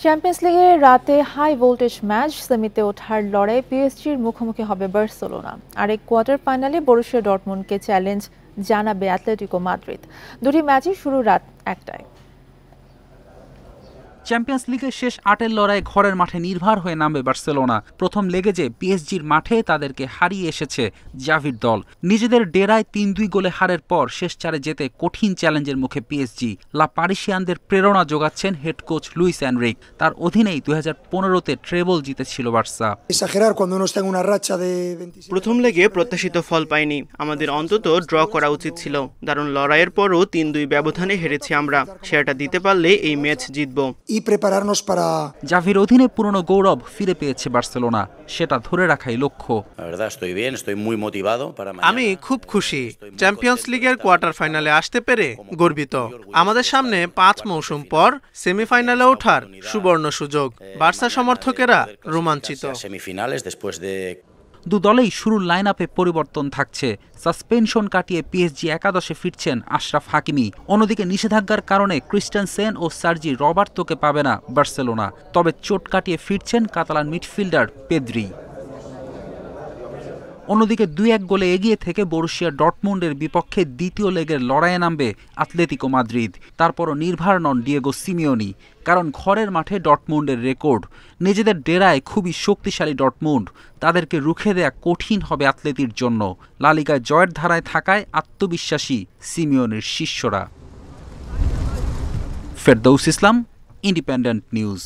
Champions লিগের রাতে high voltage match, সেমিতে ওঠার লড়াই পিএসজির মুখোমুখি হবে বার্সেলোনা। আরেক কোয়ার্টার ফাইনালে বরুসিয়া ডর্টমুন্ডকে চ্যালেঞ্জ জানাবে অ্যাটলেটিকো মাদ্রিদ। দুটি ম্যাচই শুরু রাত 1টায়। চ্যাম্পিয়ন্স লিগের শেষ 8-এর লড়াই ঘরের মাঠে নির্ভর হয়ে নামবে বার্সেলোনা। প্রথম লেগে যে পিএসজির মাঠে তাদেরকে হারিয়ে এসেছে জাভির দল। নিজেদের ডেরায় 3-2 গোলে হারের পর শেষ 4-এ যেতে কঠিন চ্যালেঞ্জের মুখে পিএসজি। লা পারিসিয়ানদের প্রেরণা যোগাচ্ছেন হেড কোচ লুইস এনরিক। তার অধীনেই 2015-তে ট্রেবল জিতেছিল বার্সা। প্রথম লেগে প্রত্যাশিত ফল পাইনি, আমাদের অন্তত ড্র করা উচিত ছিল। দারুণ লড়াইয়ের পরও 3-2 ব্যবধানে হেরেছি আমরা। সেটা দিতে পারলে এই ম্যাচ জিতব। জাভির অধীনে পুরনো গৌরব ফিরে পেয়েছে বার্সেলোনা, সেটা ধরে রাখাই লক্ষ্য। আমি খুব খুশি, চ্যাম্পিয়ন্স লিগের কোয়ার্টার ফাইনালে আসতে পেরে গর্বিত। আমাদের সামনে 5 মৌসুম পর সেমিফাইনালে ওঠার সুবর্ণ সুযোগ। বার্সা সমর্থকেরা রোমাঞ্চিত। দু দলেই শুরুর লাইন আপে পরিবর্তন থাকছে। সাসপেনশন কাটিয়ে পিএসজি একাদশে ফিরছেন আশরাফ হাকিমি। অন্যদিকে নিষেধাজ্ঞার কারণে ক্রিস্টেনসেন ও সার্জি রবার্তোকে পাবে না বার্সেলোনা। তবে চোট কাটিয়ে ফিরছেন কাতালান মিডফিল্ডার পেদ্রি। অন্যদিকে 2-1 গোলে এগিয়ে থেকে বরুসিয়া ডর্টমুন্ডের বিপক্ষে দ্বিতীয় লেগের লড়াইয়ে নামবে অ্যাটলেটিকো মাদ্রিদ। তারপরও নির্ভর নন ডিয়েগো সিমিওনি, কারণ ঘরের মাঠে ডর্টমুন্ডের রেকর্ড। নিজেদের ডেরায় খুবই শক্তিশালী ডর্টমুন্ড, তাদেরকে রুখে দেয়া কঠিন হবে অ্যাটলেটির জন্য। লা লিগায় জয়ের ধারায় থাকায় আত্মবিশ্বাসী সিমিওনির শিষ্যরা। ফেরদৌস ইসলাম, ইন্ডিপেন্ডেন্ট নিউজ।